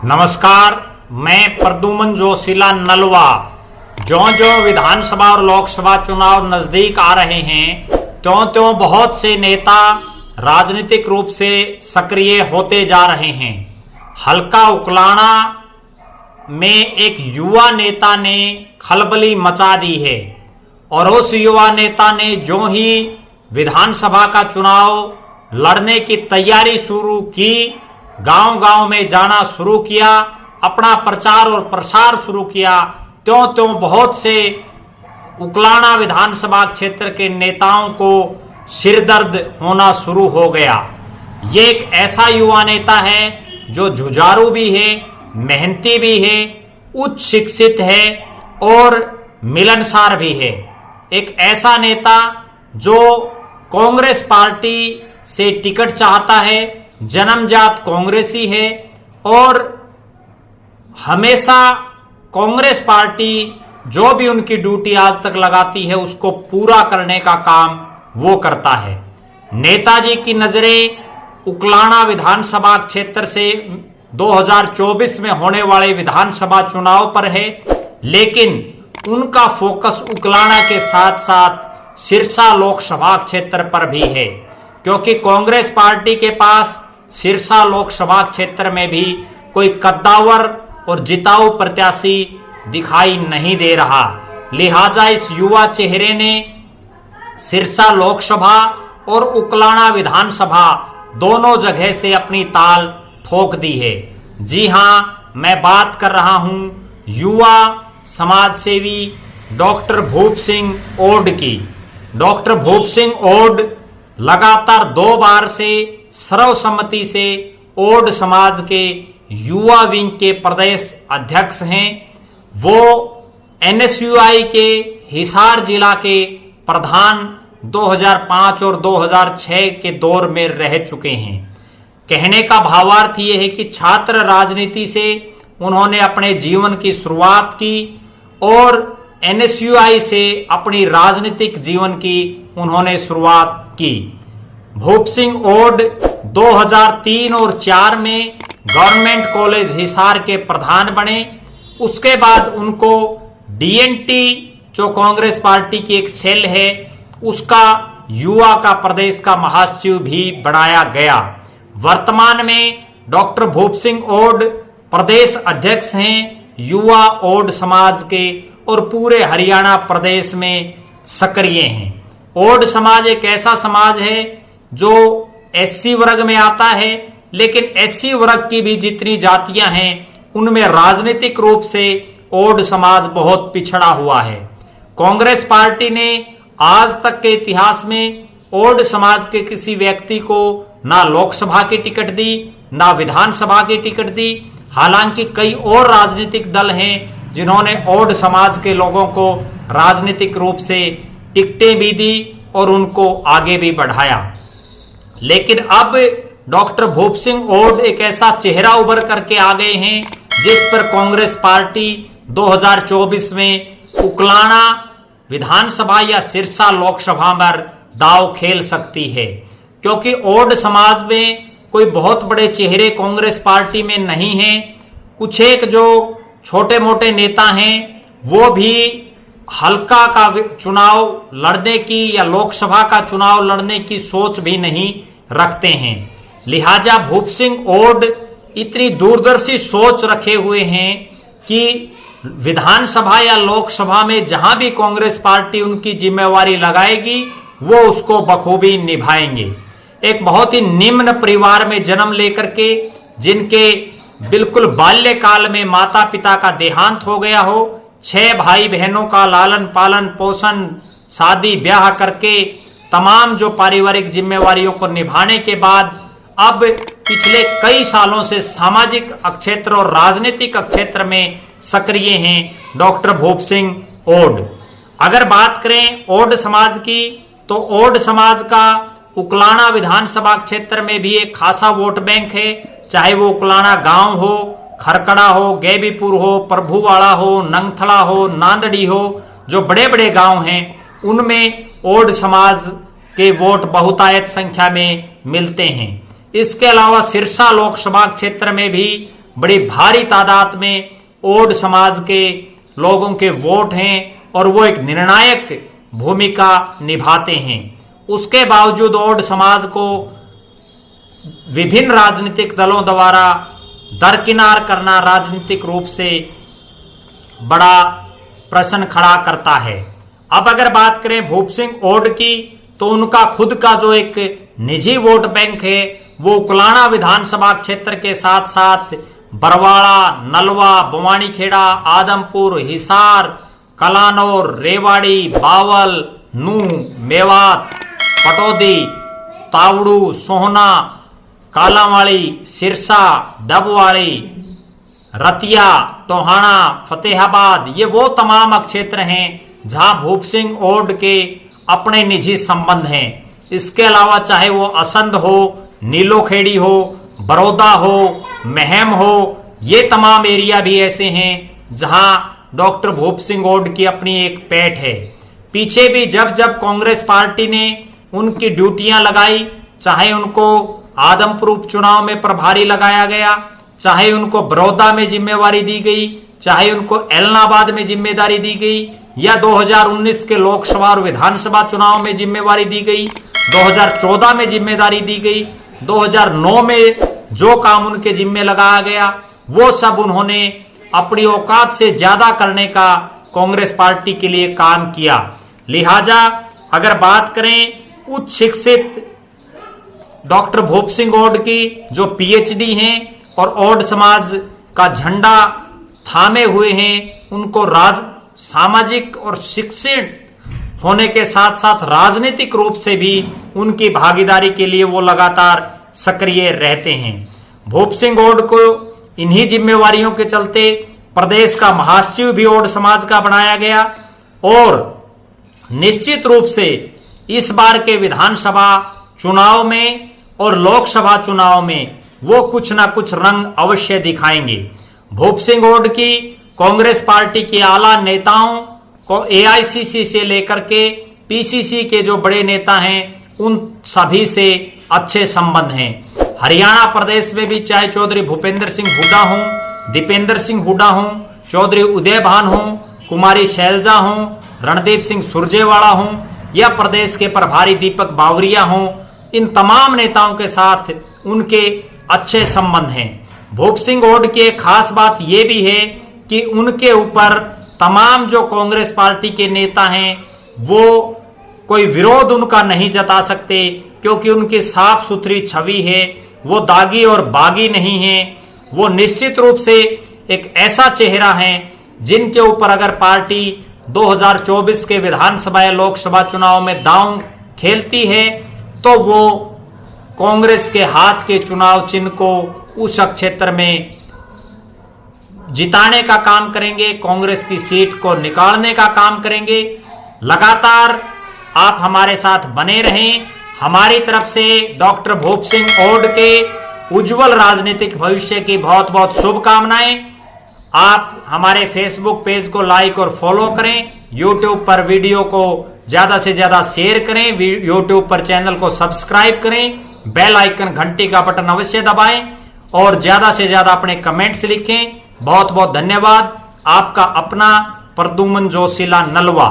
नमस्कार, मैं प्रद्युमन जोशीला नलवा। ज्यों-ज्यों विधानसभा और लोकसभा चुनाव नजदीक आ रहे हैं, त्यों-त्यों बहुत से नेता राजनीतिक रूप से सक्रिय होते जा रहे हैं। हल्का उकलाना में एक युवा नेता ने खलबली मचा दी है और उस युवा नेता ने जो ही विधानसभा का चुनाव लड़ने की तैयारी शुरू की, गांव-गांव में जाना शुरू किया, अपना प्रचार और प्रसार शुरू किया, त्यों-त्यों बहुत से उकलाना विधानसभा क्षेत्र के नेताओं को सिरदर्द होना शुरू हो गया। ये एक ऐसा युवा नेता है जो जुझारू भी है, मेहनती भी है, उच्च शिक्षित है और मिलनसार भी है। एक ऐसा नेता जो कांग्रेस पार्टी से टिकट चाहता है, जन्मजात कांग्रेसी है और हमेशा कांग्रेस पार्टी जो भी उनकी ड्यूटी आज तक लगाती है उसको पूरा करने का काम वो करता है। नेताजी की नजरें उकलाना विधानसभा क्षेत्र से 2024 में होने वाले विधानसभा चुनाव पर है, लेकिन उनका फोकस उकलाना के साथ साथ सिरसा लोकसभा क्षेत्र पर भी है, क्योंकि कांग्रेस पार्टी के पास सिरसा लोकसभा क्षेत्र में भी कोई कद्दावर और जिताऊ प्रत्याशी दिखाई नहीं दे रहा। लिहाजा इस युवा चेहरे ने सिरसा लोकसभा और उकलाना विधानसभा दोनों जगह से अपनी ताल ठोक दी है। जी हां, मैं बात कर रहा हूं युवा समाजसेवी डॉक्टर भूप सिंह ओड की। डॉक्टर भूप सिंह ओड लगातार 2 बार से सर्वसम्मति से ओड समाज के युवा विंग के प्रदेश अध्यक्ष हैं। वो एनएसयूआई के हिसार जिला के प्रधान 2005 और 2006 के दौर में रह चुके हैं। कहने का भावार्थ ये है कि छात्र राजनीति से उन्होंने अपने जीवन की शुरुआत की और एनएसयूआई से अपनी राजनीतिक जीवन की उन्होंने शुरुआत की। भूप सिंह ओड 2003 और 4 में गवर्नमेंट कॉलेज हिसार के प्रधान बने। उसके बाद उनको डीएनटी जो कांग्रेस पार्टी की एक सेल है उसका युवा का प्रदेश का महासचिव भी बनाया गया। वर्तमान में डॉक्टर भूप सिंह ओड प्रदेश अध्यक्ष हैं युवा ओड समाज के और पूरे हरियाणा प्रदेश में सक्रिय हैं। ओड समाज एक ऐसा समाज है जो एससी वर्ग में आता है, लेकिन एससी वर्ग की भी जितनी जातियां हैं उनमें राजनीतिक रूप से ओड समाज बहुत पिछड़ा हुआ है। कांग्रेस पार्टी ने आज तक के इतिहास में ओड समाज के किसी व्यक्ति को ना लोकसभा की टिकट दी, ना विधानसभा की टिकट दी। हालांकि कई और राजनीतिक दल हैं जिन्होंने ओड समाज के लोगों को राजनीतिक रूप से टिकटें भी दी और उनको आगे भी बढ़ाया। लेकिन अब डॉक्टर भूप सिंह ओड एक ऐसा चेहरा उभर करके आ गए हैं जिस पर कांग्रेस पार्टी 2024 में उकलाना विधानसभा या सिरसा लोकसभा पर दांव खेल सकती है, क्योंकि ओड समाज में कोई बहुत बड़े चेहरे कांग्रेस पार्टी में नहीं हैं। कुछ एक जो छोटे मोटे नेता हैं वो भी हल्का का चुनाव लड़ने की या लोकसभा का चुनाव लड़ने की सोच भी नहीं रखते हैं। लिहाजा भूप सिंह ओड इतनी दूरदर्शी सोच रखे हुए हैं कि विधानसभा या लोकसभा में जहां भी कांग्रेस पार्टी उनकी जिम्मेवारी लगाएगी वो उसको बखूबी निभाएंगे। एक बहुत ही निम्न परिवार में जन्म लेकर के, जिनके बिल्कुल बाल्यकाल में माता पिता का देहांत हो गया हो, 6 भाई बहनों का लालन पालन पोषण शादी ब्याह करके तमाम जो पारिवारिक जिम्मेवारियों को निभाने के बाद अब पिछले कई सालों से सामाजिक क्षेत्र और राजनीतिक क्षेत्र में सक्रिय हैं डॉक्टर भूप सिंह ओड। अगर बात करें ओड समाज की, तो ओड समाज का उकलाना विधानसभा क्षेत्र में भी एक खासा वोट बैंक है। चाहे वो उकलाना गांव हो, खरकड़ा हो, गैबीपुर हो, प्रभुवाड़ा हो, नंगथड़ा हो, नांदड़ी हो, जो बड़े बड़े गांव हैं उनमें ओड समाज के वोट बहुतायत संख्या में मिलते हैं। इसके अलावा सिरसा लोकसभा क्षेत्र में भी बड़ी भारी तादाद में ओड समाज के लोगों के वोट हैं और वो एक निर्णायक भूमिका निभाते हैं। उसके बावजूद ओड समाज को विभिन्न राजनीतिक दलों द्वारा दरकिनार करना राजनीतिक रूप से बड़ा प्रश्न खड़ा करता है। अब अगर बात करें भूप सिंह ओड की, तो उनका खुद का जो एक निजी वोट बैंक है वो उकलाना विधानसभा क्षेत्र के साथ साथ बरवाड़ा, नलवा, बवानीखेड़ा, आदमपुर, हिसार, कलानौर, रेवाड़ी, बावल, नूह, मेवात, पटौदी, तावड़ू, सोहना, कालावाड़ी, सिरसा, डबवाड़ी, रतिया, टोहाना, फतेहाबाद, ये वो तमाम क्षेत्र हैं जहां भूप सिंह ओड के अपने निजी संबंध हैं। इसके अलावा चाहे वो असंध हो, नीलोखेड़ी हो, बड़ौदा हो, महम हो, ये तमाम एरिया भी ऐसे हैं जहां डॉक्टर भूप सिंह ओड की अपनी एक पैठ है। पीछे भी जब जब कांग्रेस पार्टी ने उनकी ड्यूटियां लगाई, चाहे उनको आदमपुर उपचुनाव में प्रभारी लगाया गया, चाहे उनको बड़ौदा में जिम्मेवारी दी गई, चाहे उनको एलनाबाद में जिम्मेदारी दी गई, या 2019 के लोकसभा और विधानसभा चुनाव में जिम्मेवारी दी गई, 2014 में जिम्मेदारी दी गई, 2009 में जो काम उनके जिम्मे लगाया गया, वो सब उन्होंने अपनी औकात से ज्यादा करने का कांग्रेस पार्टी के लिए काम किया। लिहाजा अगर बात करें उच्च शिक्षित डॉक्टर भूप सिंह ओड की, जो पीएचडी हैं और ओड समाज का झंडा थामे हुए हैं, उनको सामाजिक और शिक्षित होने के साथ साथ राजनीतिक रूप से भी उनकी भागीदारी के लिए वो लगातार सक्रिय रहते हैं। भूप सिंह ओड को इन्हीं जिम्मेवारियों के चलते प्रदेश का महासचिव भी ओड समाज का बनाया गया और निश्चित रूप से इस बार के विधानसभा चुनाव में और लोकसभा चुनाव में वो कुछ ना कुछ रंग अवश्य दिखाएंगे। भूप सिंह ओड की कांग्रेस पार्टी के आला नेताओं को एआईसीसी से लेकर के पीसीसी के जो बड़े नेता हैं उन सभी से अच्छे संबंध हैं। हरियाणा प्रदेश में भी चाहे चौधरी भूपेंद्र सिंह हुड्डा हों, दीपेंद्र सिंह हुड्डा हों, चौधरी उदय भान हों, कुमारी शैलजा हों, रणदीप सिंह सुरजेवाला हों या प्रदेश के प्रभारी दीपक बावरिया हों, इन तमाम नेताओं के साथ उनके अच्छे संबंध हैं। भूप सिंह ओड की एक खास बात यह भी है कि उनके ऊपर तमाम जो कांग्रेस पार्टी के नेता हैं वो कोई विरोध उनका नहीं जता सकते, क्योंकि उनकी साफ सुथरी छवि है, वो दागी और बागी नहीं है। वो निश्चित रूप से एक ऐसा चेहरा है जिनके ऊपर अगर पार्टी 2024 के विधानसभा या लोकसभा चुनाव में दांव खेलती है तो वो कांग्रेस के हाथ के चुनाव चिन्ह को उस क्षेत्र में जिताने का काम करेंगे, कांग्रेस की सीट को निकालने का काम करेंगे। लगातार आप हमारे साथ बने रहें। हमारी तरफ से डॉक्टर भूप सिंह ओड के उज्जवल राजनीतिक भविष्य की बहुत बहुत शुभकामनाएं। आप हमारे फेसबुक पेज को लाइक और फॉलो करें, यूट्यूब पर वीडियो को ज्यादा से ज्यादा शेयर करें, यूट्यूब पर चैनल को सब्सक्राइब करें, बेल आइकन घंटी का बटन अवश्य दबाएं और ज्यादा से ज्यादा अपने कमेंट्स लिखें। बहुत बहुत धन्यवाद। आपका अपना प्रद्युमन जोशीला, नलवा।